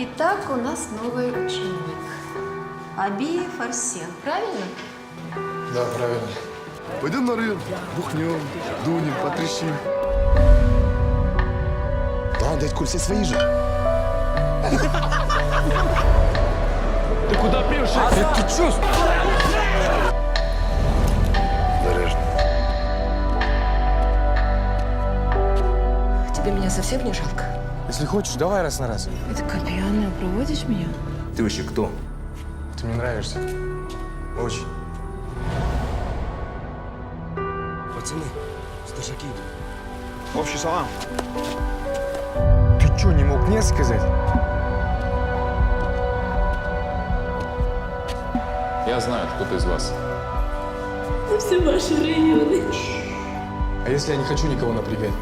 Итак, у нас новый ученик. Абиев Арсен, правильно? Да, правильно. Пойдем на рынок, бухнем, дунем, потрещим. Да, дядь Коль, все свои же. Ты куда прешь? Ты чё? Зарежно. Тебе меня совсем не жалко? Если хочешь, давай раз на раз. Ты такая пьяная, проводишь меня? Ты вообще кто? Ты мне нравишься. Очень. Пацаны, стажаки. Общий салам. Ты чё, не мог мне сказать? Я знаю, кто-то из вас. Все ваши районы. А если я не хочу никого напрягать?